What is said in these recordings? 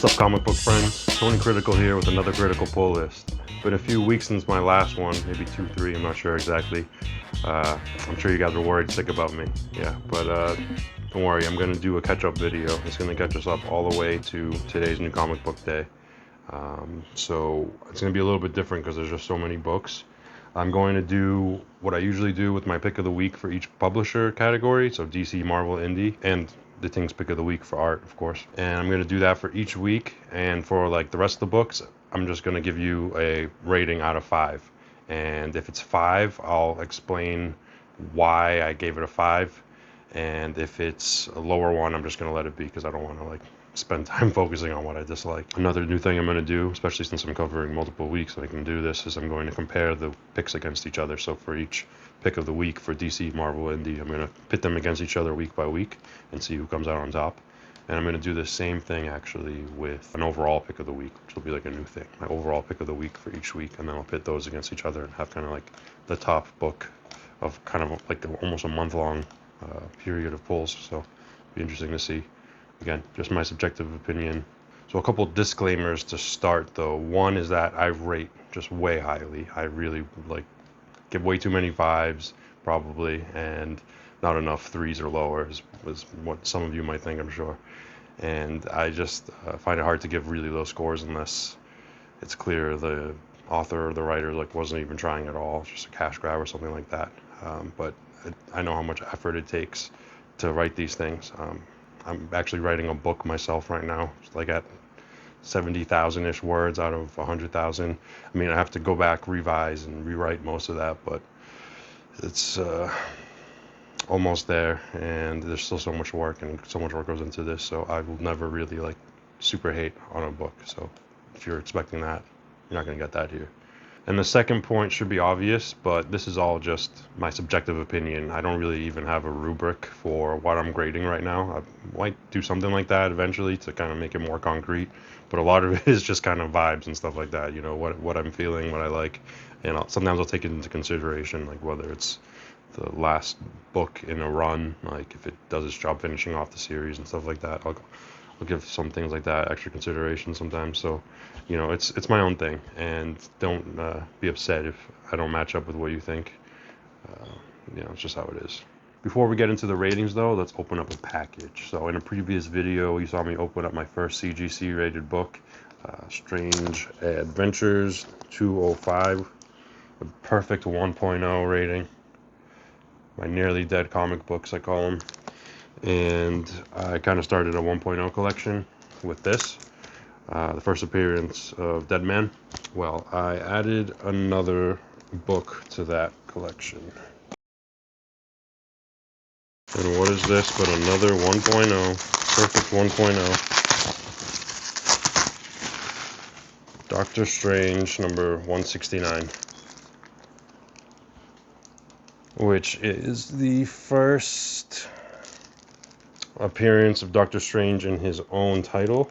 What's up, comic book friends? Tony Critical here with another Critical pull list. Been a few weeks since my last one, maybe 2, 3, I'm not sure exactly. I'm sure you guys are worried sick about me. Yeah, but don't worry, I'm gonna do a catch-up video. It's gonna catch us up all the way to today's new comic book day. So it's gonna be a little bit different because there's just so many books. I'm going to do what I usually do with my pick of the week for each publisher category, so DC, Marvel, Indie, and the Thing's pick of the week for art, of course. And I'm going to do that for each week, and for like the rest of the books, I'm just going to give you a rating out of 5. And if it's 5, I'll explain why I gave it a 5. And if it's a lower one, I'm just going to let it be because I don't want to spend time focusing on what I dislike. Another new thing I'm going to do, especially since I'm covering multiple weeks and I can do this, is I'm going to compare the picks against each other. So for each pick of the week for DC, Marvel, Indie, I'm going to pit them against each other week by week and see who comes out on top. And I'm going to do the same thing actually with an overall pick of the week, which will be like a new thing. My overall pick of the week for each week, and then I'll pit those against each other and have kind of like the top book of kind of like almost a month-long period of polls. So it'll be interesting to see. Again, just my subjective opinion. So a couple disclaimers to start though. One is that I rate just way highly. I really give way too many 5s probably, and not enough 3s or lower was what some of you might think, I'm sure. And I just find it hard to give really low scores unless it's clear the author or the writer wasn't even trying at all, just a cash grab or something like that. But I know how much effort it takes to write these things. I'm actually writing a book myself right now, at 70,000-ish words out of 100,000. I mean, I have to go back, revise, and rewrite most of that, but it's almost there, and there's still so much work, and so much work goes into this, so I will never really super hate on a book. So if you're expecting that, you're not going to get that here. And the second point should be obvious, but this is all just my subjective opinion. I don't really even have a rubric for what I'm grading right now. I might do something like that eventually to kind of make it more concrete, but a lot of it is just kind of vibes and stuff like that, what I'm feeling, what I like, and sometimes I'll take it into consideration, whether it's the last book in a run, if it does its job finishing off the series and stuff like that. I'll give some things like that extra consideration sometimes. So, it's my own thing, and don't be upset if I don't match up with what you think. It's just how it is. Before we get into the ratings though, let's open up a package. So in a previous video, you saw me open up my first CGC rated book, Strange Adventures 205, a perfect 1.0 rating. My nearly dead comic books, I call them. And I kind of started a 1.0 collection with this, the first appearance of Dead Man. Well, I added another book to that collection. And what is this but another 1.0, perfect 1.0, Doctor Strange number 169, which is the first appearance of Doctor Strange in his own title,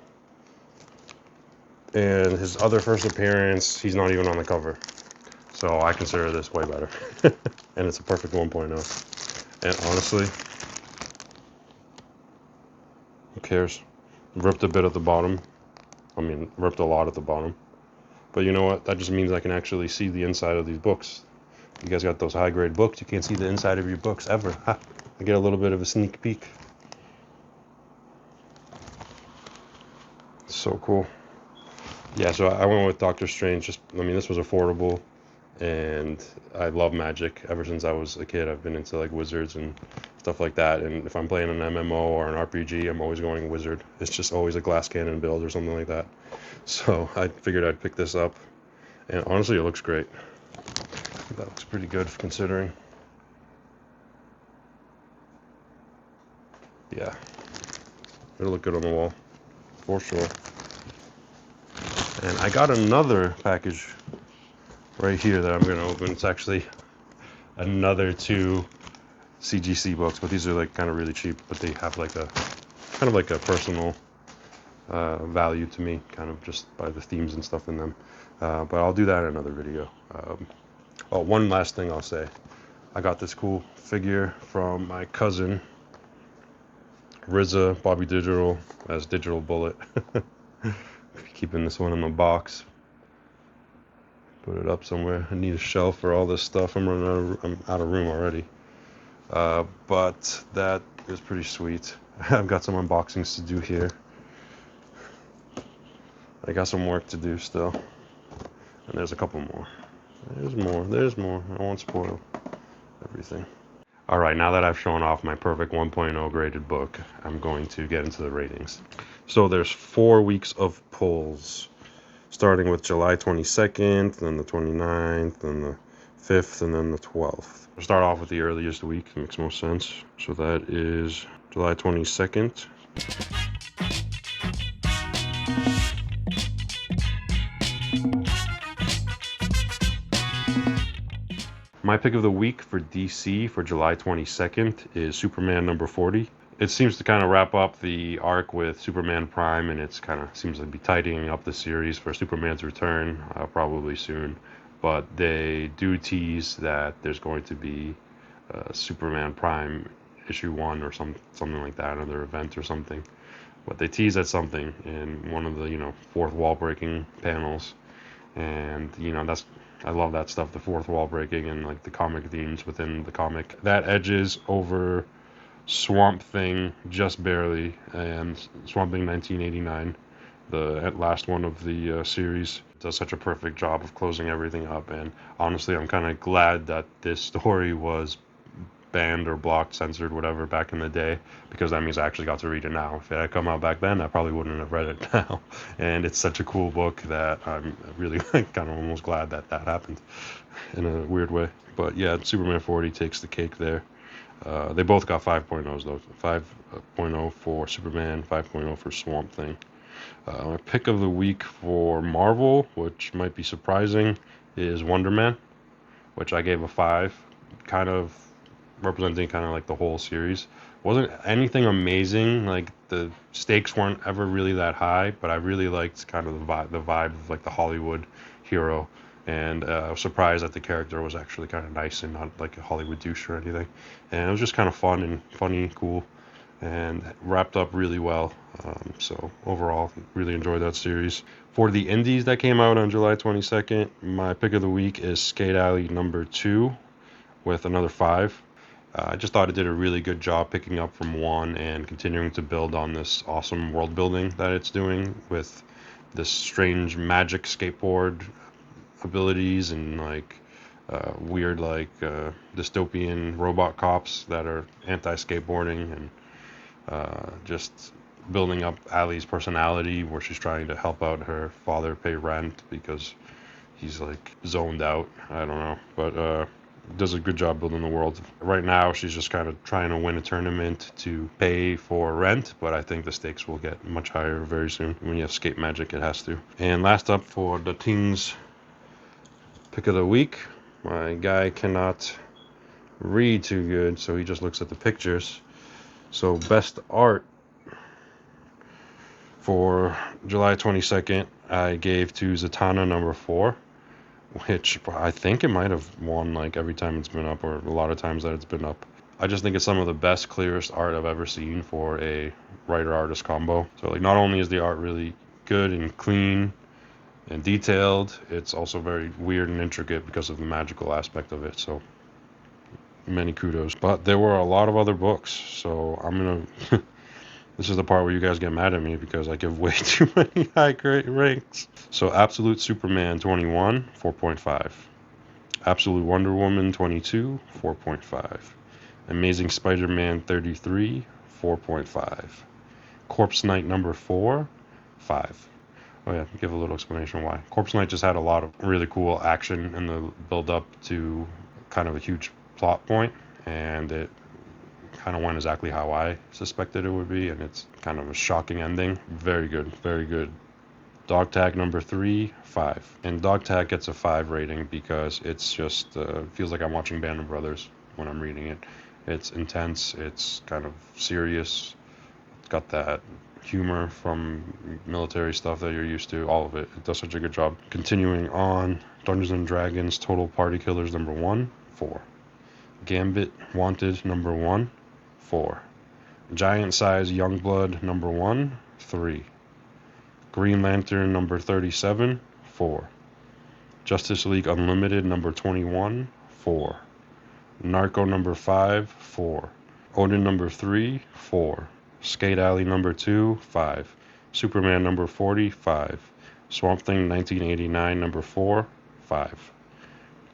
and his other first appearance, he's not even on the cover, so I consider this way better. And it's a perfect 1.0. And honestly, who cares? Ripped a bit at the bottom. I mean, ripped a lot at the bottom, but you know what, that just means I can actually see the inside of these books. You guys got those high grade books, you can't see the inside of your books ever. I get a little bit of a sneak peek. So cool. Yeah, so I went with Doctor Strange. This was affordable, and I love magic. Ever since I was a kid, I've been into wizards and stuff like that, and if I'm playing an MMO or an RPG, I'm always going wizard. It's just always a glass cannon build or something like that. So I figured I'd pick this up, and honestly, it looks great. That looks pretty good considering. Yeah, it'll look good on the wall, for sure. And I got another package right here that I'm going to open. It's actually another 2 CGC books, but these are kind of really cheap, but they have a personal value to me, kind of just by the themes and stuff in them. But I'll do that in another video. One last thing I'll say. I got this cool figure from my cousin, RZA, Bobby Digital, as Digital Bullet. Keeping this one in the box. Put it up somewhere. I need a shelf for all this stuff. I'm out of room already. But that is pretty sweet. I've got some unboxings to do here. I got some work to do still. And there's a couple more. There's more. I won't spoil everything. Alright, now that I've shown off my perfect 1.0 graded book, I'm going to get into the ratings. So there's 4 weeks of polls, starting with July 22nd, then the 29th, then the 5th, and then the 12th. We'll start off with the earliest week, it makes most sense. So that is July 22nd. My pick of the week for DC for July 22nd is Superman number 40. It seems to kind of wrap up the arc with Superman Prime, and it's kind of seems to be tidying up the series for Superman's return probably soon. But they do tease that there's going to be Superman Prime issue 1 or something like that, another event or something. But they tease at something in one of the fourth wall breaking panels, and I love that stuff, the fourth wall breaking and like the comic themes within the comic. That edges over Swamp Thing just barely, and Swamp Thing 1989, the last one of the series, does such a perfect job of closing everything up. And honestly, I'm kind of glad that this story was banned or blocked, censored, whatever, back in the day, because that means I actually got to read it now. If it had come out back then, I probably wouldn't have read it now. And it's such a cool book that I'm really kind of almost glad that that happened in a weird way. But yeah, Superman 40 takes the cake there. They both got 5.0s though. 5.0 for Superman, 5.0 for Swamp Thing. My pick of the week for Marvel, which might be surprising, is Wonder Man, which I gave a 5, kind of representing kind of like the whole series. Wasn't anything amazing, like the stakes weren't ever really that high, but I really liked kind of the vibe of like the Hollywood hero, and I was surprised that the character was actually kind of nice and not like a Hollywood douche or anything. And it was just kind of fun and funny, cool, and wrapped up really well. So overall, really enjoyed that series. For the indies that came out on July 22nd, my pick of the week is Skate Alley number 2 with another 5. I just thought it did a really good job picking up from 1 and continuing to build on this awesome world building that it's doing with this strange magic skateboard abilities and like weird like dystopian robot cops that are anti-skateboarding, and just building up Allie's personality, where she's trying to help out her father pay rent because he's like zoned out. I don't know, but does a good job building the world. Right now, she's just kind of trying to win a tournament to pay for rent, but I think the stakes will get much higher very soon. When you have skate magic, it has to. And last up for the teens pick of the week, my guy cannot read too good, so he just looks at the pictures. So best art for July 22nd, I gave to Zatanna number 4. Which I think it might have won like every time it's been up, or a lot of times that it's been up. I just think it's some of the best, clearest art I've ever seen for a writer-artist combo. So like, not only is the art really good and clean and detailed, it's also very weird and intricate because of the magical aspect of it. So many kudos. But there were a lot of other books, so I'm gonna this is the part where you guys get mad at me because I give way too many high grade ranks. So Absolute Superman 21, 4.5. Absolute Wonder Woman 22, 4.5. Amazing Spider-Man 33, 4.5. Corpse Knight number 4, 5. Oh yeah, give a little explanation why. Corpse Knight just had a lot of really cool action in the build up to kind of a huge plot point, and it kind of went exactly how I suspected it would be, and it's kind of a shocking ending. Very good, very good. Dog Tag number 3, 5. And Dog Tag gets a 5 rating because it's just feels like I'm watching Band of Brothers when I'm reading it. It's intense, it's kind of serious, it's got that humor from military stuff that you're used to, all of it. It does such a good job. Continuing on, Dungeons and Dragons Total Party Killers number 1, 4. Gambit Wanted number 1, 4. Giant Size Youngblood number 1, 3. Green Lantern number 37, 4. Justice League Unlimited number 21, 4. Narco number 5, 4. Odin number 3, 4. Skate Alley number 2, 5. Superman number 40, 5. Swamp Thing 1989 number 4, 5.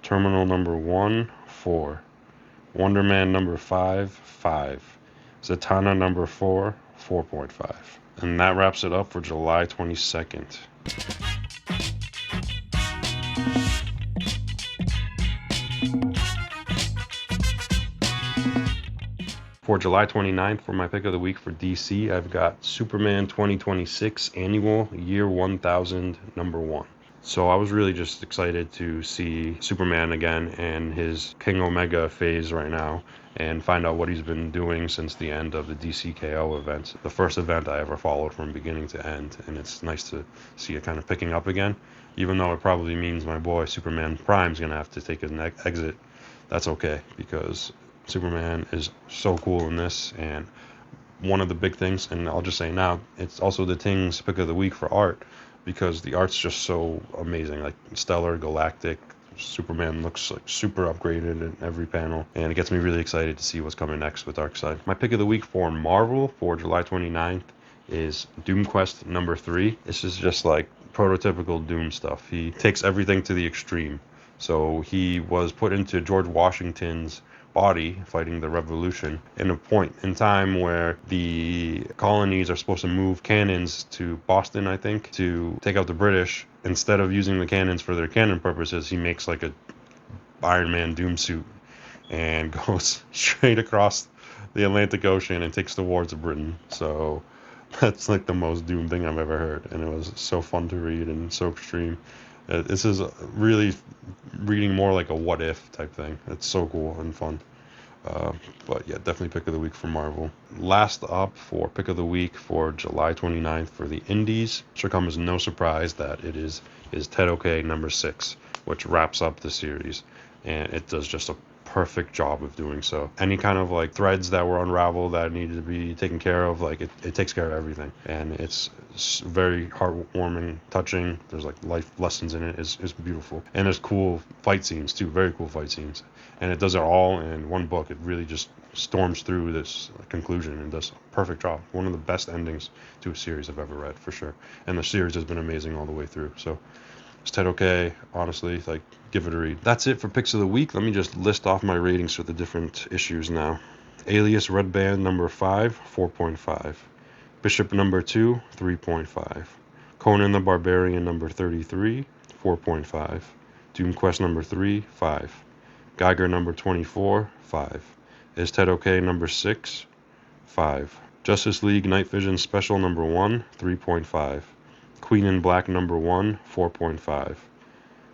Terminal number 1, 4. Wonder Man number 5, 5. Zatanna number 4, 4.5. And that wraps it up for July 22nd. For July 29th, for my pick of the week for DC, I've got Superman 2026 Annual Year 1000 number 1. So I was really just excited to see Superman again and his King Omega phase right now and find out what he's been doing since the end of the DCKO event. The first event I ever followed from beginning to end, and it's nice to see it kind of picking up again, even though it probably means my boy Superman Prime's going to have to take an exit. That's okay, because Superman is so cool in this, and one of the big things, and I'll just say now, it's also the Ting's pick of the week for art, because the art's just so amazing, like stellar, galactic. Superman looks like super upgraded in every panel, and it gets me really excited to see what's coming next with Darkseid. My pick of the week for Marvel for July 29th is Doom Quest number 3. This is just like prototypical Doom stuff. He takes everything to the extreme. So he was put into George Washington's body fighting the revolution in a point in time where the colonies are supposed to move cannons to Boston, I think, to take out the British. Instead of using the cannons for their cannon purposes, he makes like a Iron Man Doom suit and goes straight across the Atlantic Ocean and takes the war to Britain. So that's like the most Doom thing I've ever heard, and it was so fun to read and so extreme. This is really reading more like a what if type thing. It's so cool and fun. But yeah, definitely pick of the week for Marvel. Last up for pick of the week for July 29th for the indies. Should come as no surprise that it is Ted OK number 6, which wraps up the series, and it does just a perfect job of doing so. Any kind of like threads that were unraveled that needed to be taken care of, like it takes care of everything, and it's very heartwarming, touching. There's like life lessons in it. It's beautiful, and there's cool fight scenes too, very cool fight scenes, and it does it all in one book. It really just storms through this conclusion and does a perfect job. One of the best endings to a series I've ever read, for sure, and the series has been amazing all the way through. So it's Ted OK, honestly, like, give it a read. That's it for picks of the week. Let me just list off my ratings for the different issues now. Alias Red Band number 5, 4.5. Bishop number 2, 3.5. Conan the Barbarian number 33, 4.5. Doom Quest number 3, 5. Geiger number 24, 5. Is Ted OK number 6, 5. Justice League Night Vision Special number 1, 3.5. Queen in Black number 1, 4.5.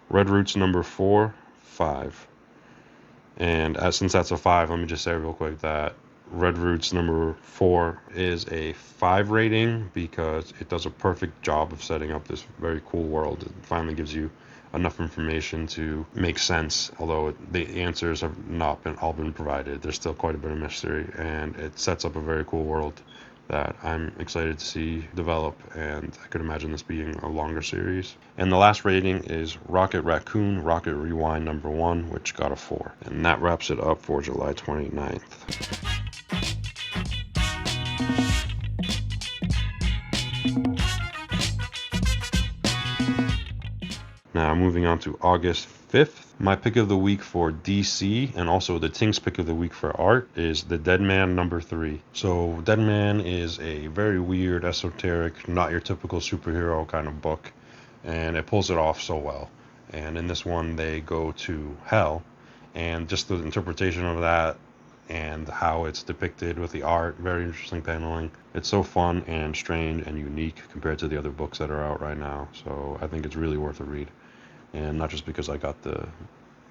Red Roots number 4, 5. And since that's a 5, let me just say real quick that Red Roots number 4 is a 5 rating because it does a perfect job of setting up this very cool world. It finally gives you enough information to make sense, although the answers have not all been provided. There's still quite a bit of mystery, and it sets up a very cool world that I'm excited to see develop, and I could imagine this being a longer series. And the last rating is Rocket Raccoon Rocket Rewind number 1, which got a 4. And that wraps it up for July 29th. Now moving on to August 5th. My pick of the week for DC, and also the Ting's pick of the week for art, is The Dead Man number 3. So Dead Man is a very weird, esoteric, not your typical superhero kind of book, and it pulls it off so well. And in this one, they go to hell, and just the interpretation of that and how it's depicted with the art, very interesting paneling. It's so fun and strange and unique compared to the other books that are out right now. So I think it's really worth a read. And not just because I got the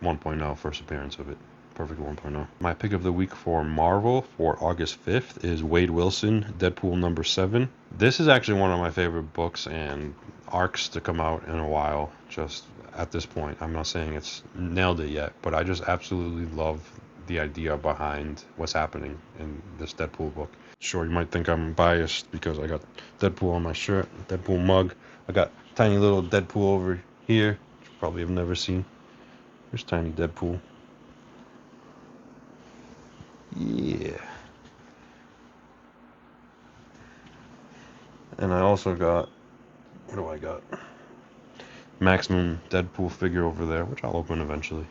1.0 first appearance of it. Perfect 1.0. My pick of the week for Marvel for August 5th is Wade Wilson, Deadpool number 7. This is actually one of my favorite books and arcs to come out in a while, just at this point. I'm not saying it's nailed it yet, but I just absolutely love the idea behind what's happening in this Deadpool book. Sure, you might think I'm biased because I got Deadpool on my shirt, Deadpool mug. I got tiny little Deadpool over here, which you probably have never seen. There's tiny Deadpool. Yeah. And I also got, what do I got? Maximum Deadpool figure over there, which I'll open eventually.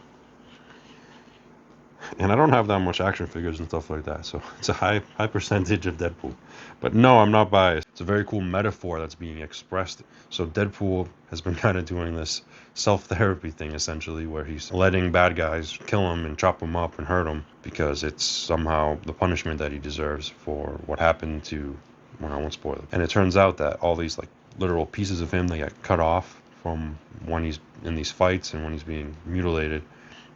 And I don't have that much action figures and stuff like that, so it's a high percentage of Deadpool. But no, I'm not biased. It's a very cool metaphor that's being expressed. So Deadpool has been kind of doing this self-therapy thing, essentially, where he's letting bad guys kill him and chop him up and hurt him because it's somehow the punishment that he deserves for what happened to, well, I won't spoil it. And it turns out that all these like literal pieces of him that get cut off from when he's in these fights and when he's being mutilated,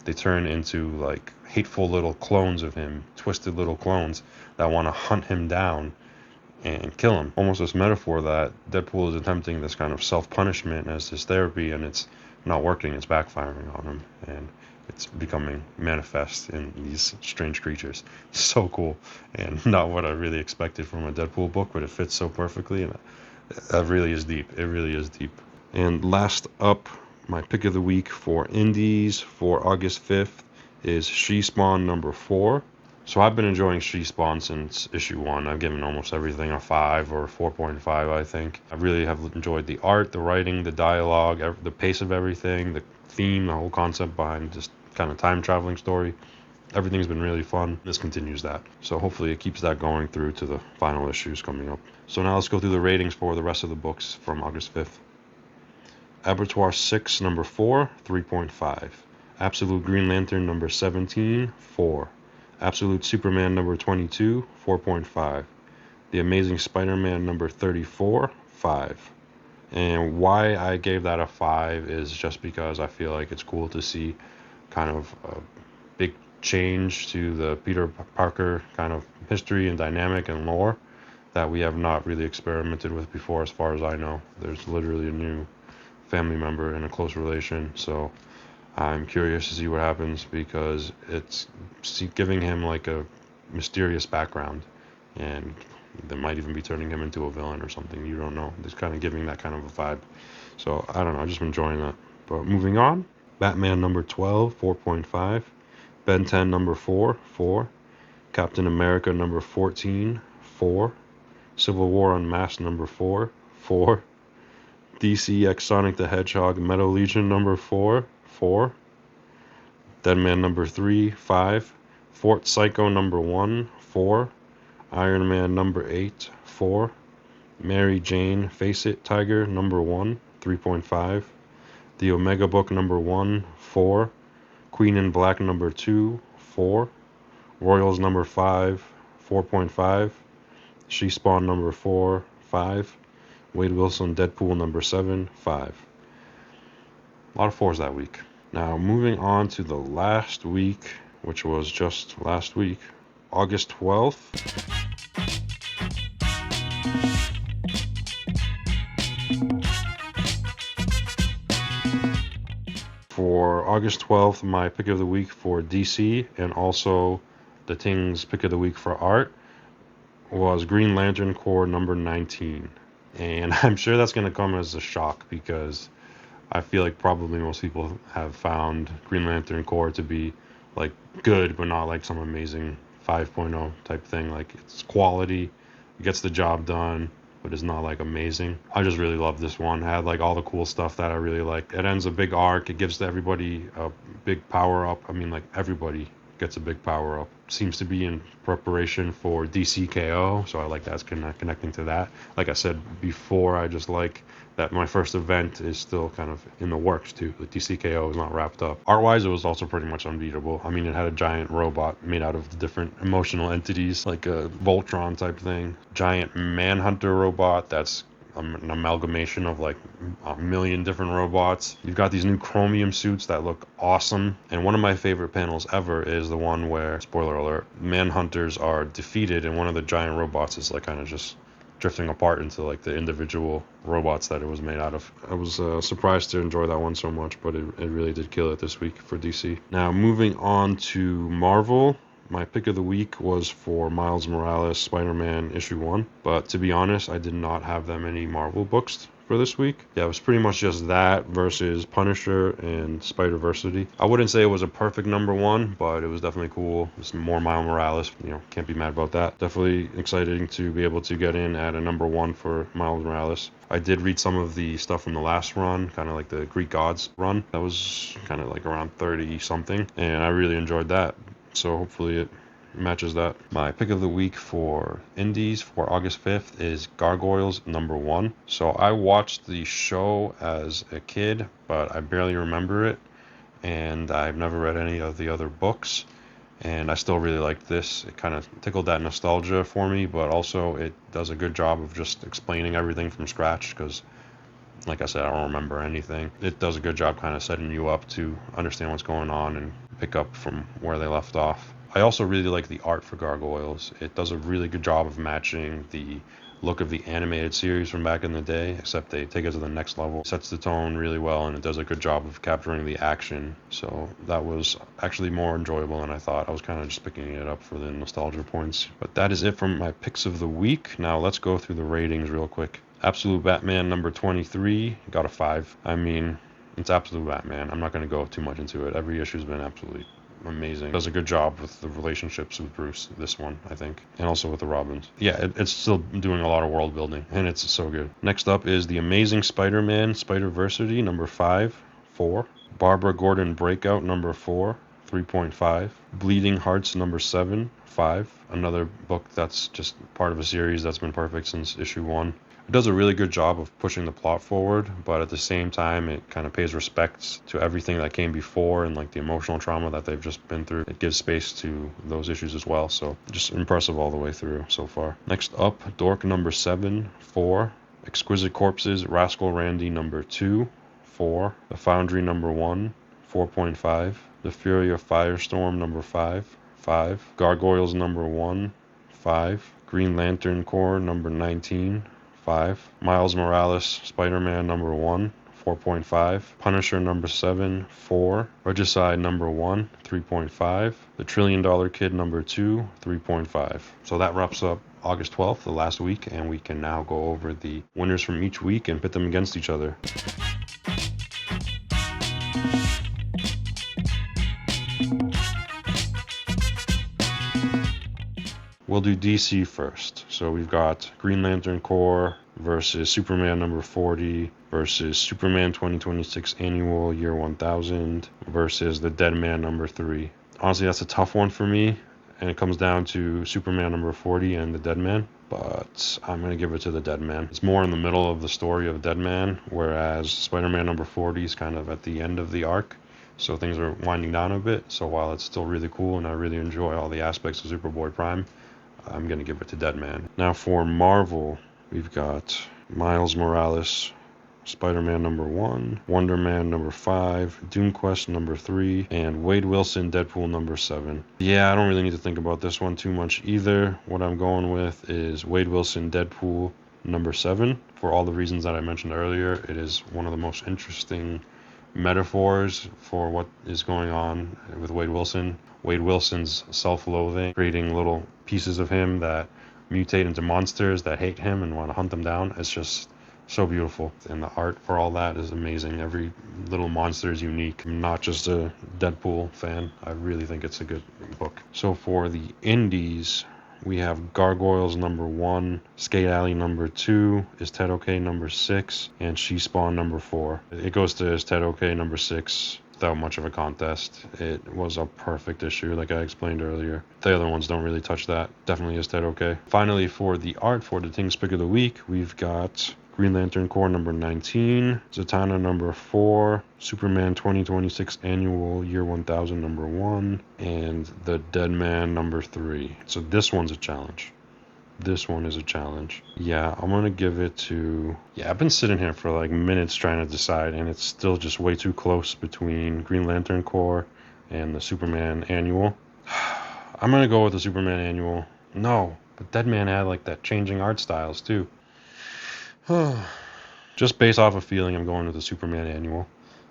they turn into like hateful little clones of him, twisted little clones that want to hunt him down and kill him. Almost this metaphor that Deadpool is attempting this kind of self-punishment as his therapy, and it's not working, it's backfiring on him, and it's becoming manifest in these strange creatures. So cool, and not what I really expected from a Deadpool book, but it fits so perfectly, and that really is deep. It really is deep. And last up, my pick of the week for indies for August 5th is She Spawn number 4. So I've been enjoying She Spawn since issue 1. I've given almost everything a 5 or 4.5, I think. I really have enjoyed the art, the writing, the dialogue, the pace of everything, the theme, the whole concept behind just kind of time traveling story. Everything's been really fun. This continues that. So hopefully it keeps that going through to the final issues coming up. So now let's go through the ratings for the rest of the books from August 5th. Abattoir 6, number 4, 3.5. Absolute Green Lantern, number 17, 4. Absolute Superman, number 22, 4.5. The Amazing Spider-Man, number 34, 5. And why I gave that a 5 is just because I feel like it's cool to see kind of a big change to the Peter Parker kind of history and dynamic and lore that we have not really experimented with before, as far as I know. There's literally a new family member in a close relation, so I'm curious to see what happens because it's giving him like a mysterious background, and they might even be turning him into a villain or something. You don't know. It's kind of giving that kind of a vibe. So I don't know. I'm just enjoying that. But moving on, Batman number 12, 4.5. Ben 10 number 4, 4. Captain America number 14, 4. Civil War Unmasked number 4, 4. DC X Sonic the Hedgehog Metal Legion number 4, 4. Deadman number 3, 5. Fort Psycho number 1, 4. Iron Man number 8, 4. Mary Jane Face It Tiger number 1, 3.5. The Omega Book number 1, 4. Queen in Black number 2, 4. Royals number 5, 4.5. She Spawn number 4, 5. Wade Wilson Deadpool number 7, 5. A lot of 4s that week. Now moving on to the last week, which was just last week, August 12th. For August 12th, my pick of the week for DC and also the Ting's pick of the week for art was Green Lantern Corps number 19. And I'm sure that's going to come as a shock because I feel like probably most people have found Green Lantern Corps to be like good, but not like some amazing 5.0 type thing. Like it's quality, it gets the job done, but it's not like amazing. I just really love this one. It had like all the cool stuff that I really like. It ends a big arc. It gives everybody a big power up. I mean, like everybody gets a big power up. Seems to be in preparation for DCKO, so I like that's connecting to that. Like I said before, I just like that my first event is still kind of in the works too. The DCKO is not wrapped up. Art-wise, it was also pretty much unbeatable. I mean, it had a giant robot made out of different emotional entities, like a Voltron type thing. Giant Manhunter robot that's an amalgamation of like a million different robots. You've got these new chromium suits that look awesome. And one of my favorite panels ever is the one where, spoiler alert, Manhunters are defeated and one of the giant robots is like kind of just drifting apart into like the individual robots that it was made out of. I was surprised to enjoy that one so much, but it really did kill it this week for DC. Now moving on to Marvel, My pick of the week was for Miles Morales Spider-Man issue 1, but to be honest, I did not have that many Marvel books for this week. Yeah, it was pretty much just that versus Punisher and Spider-Versity. I wouldn't say it was a perfect number 1, but it was definitely cool. It's more Miles Morales, can't be mad about that. Definitely exciting to be able to get in at a number 1 for Miles Morales. I did read some of the stuff from the last run, kind of like the Greek Gods run. That was kind of like around 30 something, and I really enjoyed that. So hopefully it matches that. My pick of the week for indies for August 5th is Gargoyles number 1. So I watched the show as a kid, but I barely remember it, and I've never read any of the other books, and I still really like this. It kind of tickled that nostalgia for me, but also it does a good job of just explaining everything from scratch, because like I said, I don't remember anything. It does a good job kind of setting you up to understand what's going on and pick up from where they left off. I also really like the art for Gargoyles. It does a really good job of matching the look of the animated series from back in the day, except they take it to the next level. It sets the tone really well, and it does a good job of capturing the action. So that was actually more enjoyable than I thought. I was kind of just picking it up for the nostalgia points. But that is it from my picks of the week. Now let's go through the ratings real quick. Absolute Batman number 23 got a 5. I mean, it's Absolute Batman. I'm not going to go too much into it. Every issue's been absolutely amazing. Does a good job with the relationships with Bruce, this one, I think, and also with the Robins. Yeah, it's still doing a lot of world building, and it's so good. Next up is The Amazing Spider-Man Spider-Versity number 5, 4. Barbara Gordon Breakout number 4, 3.5. Bleeding Hearts number 7, 5. Another book that's just part of a series that's been perfect since issue 1. It does a really good job of pushing the plot forward, but at the same time, it kind of pays respects to everything that came before and like the emotional trauma that they've just been through. It gives space to those issues as well, so just impressive all the way through so far. Next up, Dork number 7, 4. Exquisite Corpses, Rascal Randy number 2, 4. The Foundry number 1, 4.5. The Fury of Firestorm number 5, 5. Gargoyles number 1, 5. Green Lantern Corps number 19, 5. Miles Morales Spider-Man number 1, 4.5. Punisher number 7, 4. Regicide number 1, 3.5. The $1 Trillion Kid number 2, 3.5. So that wraps up August 12th, the last week, and we can now go over the winners from each week and pit them against each other. We'll do DC first. So we've got Green Lantern Corps versus Superman number 40 versus Superman 2026 Annual Year 1000 versus the Deadman number 3. Honestly, that's a tough one for me, and it comes down to Superman number 40 and the Deadman, but I'm going to give it to the Deadman. It's more in the middle of the story of Deadman, whereas Spider-Man number 40 is kind of at the end of the arc. So things are winding down a bit. So while it's still really cool and I really enjoy all the aspects of Superboy Prime, I'm going to give it to Deadman. Now for Marvel, we've got Miles Morales, Spider-Man number 1, Wonder Man number 5, Doom Quest number 3, and Wade Wilson Deadpool number 7. Yeah, I don't really need to think about this one too much either. What I'm going with is Wade Wilson Deadpool number 7. For all the reasons that I mentioned earlier, it is one of the most interesting metaphors for what is going on with Wade Wilson. Wade Wilson's self-loathing, creating little pieces of him that mutate into monsters that hate him and want to hunt him down. It's just so beautiful, and the art for all that is amazing. Every little monster is unique. I'm not just a Deadpool fan. I really think it's a good book. So for the indies, we have Gargoyles number 1, Skate Alley number 2, Is Ted Okay number 6, and She Spawn number 4. It goes to Is Ted Okay number 6 without much of a contest. It was a perfect issue, like I explained earlier. The other ones don't really touch that. Definitely Is Ted Okay. Finally, for the art for the Things Pick of the Week, we've got Green Lantern Corps number 19, Zatanna number 4, Superman 2026 Annual Year 1000 number 1, and The Deadman number 3. So this one's a challenge. This one is a challenge. Yeah, I'm going to give it to... Yeah, I've been sitting here for like minutes trying to decide, and it's still just way too close between Green Lantern Corps and the Superman Annual. I'm going to go with the Superman Annual. No, but Deadman had like that changing art styles too. Just based off of feeling, I'm going with the Superman Annual.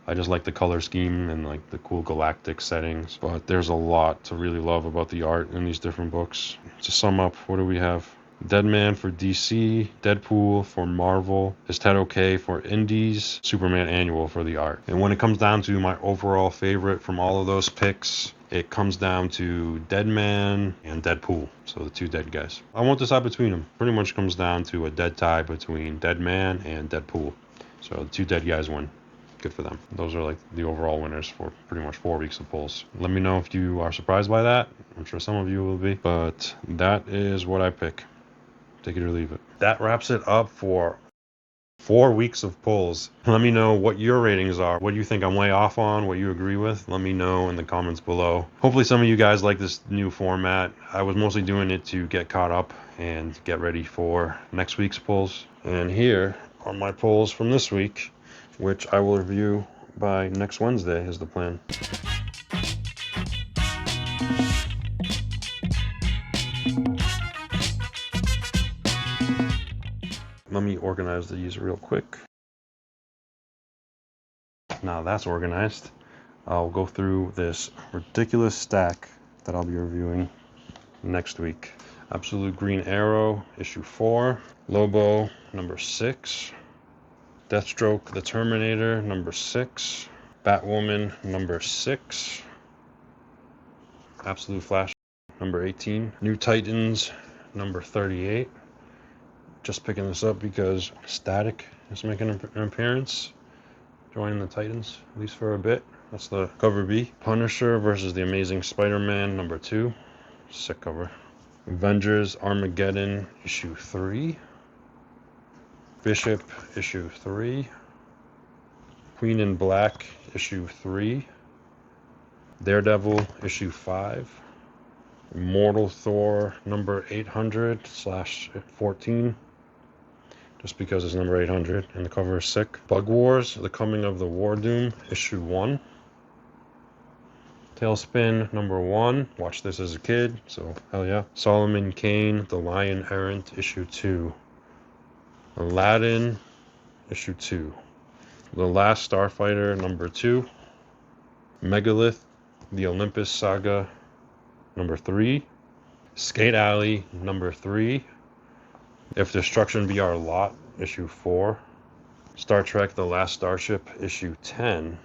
I just like the color scheme and like the cool galactic settings. But there's a lot to really love about the art in these different books. To sum up, what do we have? Deadman for DC, Deadpool for Marvel, Is Ted Okay for Indies, Superman Annual for the art. And when it comes down to my overall favorite from all of those picks, it comes down to Deadman and Deadpool. So the two dead guys. I won't decide between them. Pretty much comes down to a dead tie between Deadman and Deadpool. So the two dead guys win. Good for them. Those are like the overall winners for pretty much 4 weeks of polls. Let me know if you are surprised by that. I'm sure some of you will be. But that is what I pick. Take it or leave it. That wraps it up for 4 weeks of polls. Let me know what your ratings are. What do you think I'm way off on? What you agree with? Let me know in the comments below. Hopefully some of you guys like this new format. I was mostly doing it to get caught up and get ready for next week's polls. And here are my polls from this week, which I will review by next Wednesday is the plan. Let me organize these real quick. Now that's organized. I'll go through this ridiculous stack that I'll be reviewing next week. Absolute Green Arrow, issue 4. Lobo, number 6. Deathstroke, the Terminator, number 6. Batwoman, number 6. Absolute Flash, number 18. New Titans, number 38. Just picking this up because Static is making an appearance, joining the Titans, at least for a bit. That's the cover B. Punisher versus the Amazing Spider-Man, number 2. Sick cover. Avengers Armageddon, issue 3. Bishop, issue 3. Queen in Black, issue 3. Daredevil, issue 5. Immortal Thor, number 800/14. Just because it's number 800 and the cover is sick. Bug Wars, The Coming of the War Doom, issue 1. Tailspin, number 1. Watched this as a kid, so hell yeah. Solomon Kane, The Lion Errant, issue 2. Aladdin, issue 2. The Last Starfighter, number 2. Megalith, The Olympus Saga, number 3. Skate Alley, number 3. If Destruction Be Our Lot, issue 4. Star Trek The Last Starship, issue 10.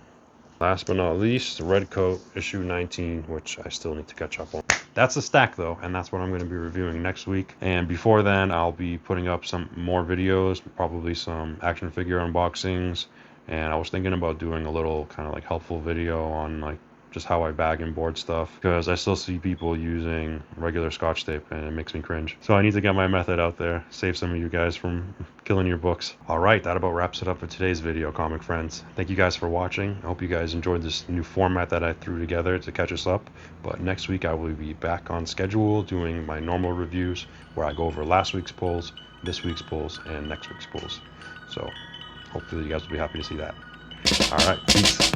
Last but not least, Redcoat, issue 19, which I still need to catch up on. That's a stack though, and that's what I'm going to be reviewing next week. And before then, I'll be putting up some more videos, probably some action figure unboxings. And I was thinking about doing a little kind of like helpful video on like just how I bag and board stuff, because I still see people using regular Scotch tape and it makes me cringe. So I need to get my method out there, save some of you guys from killing your books. All right, that about wraps it up for today's video, comic friends. Thank you guys for watching. I hope you guys enjoyed this new format that I threw together to catch us up. But next week I will be back on schedule doing my normal reviews where I go over last week's polls, this week's polls, and next week's polls. So hopefully you guys will be happy to see that. All right, peace.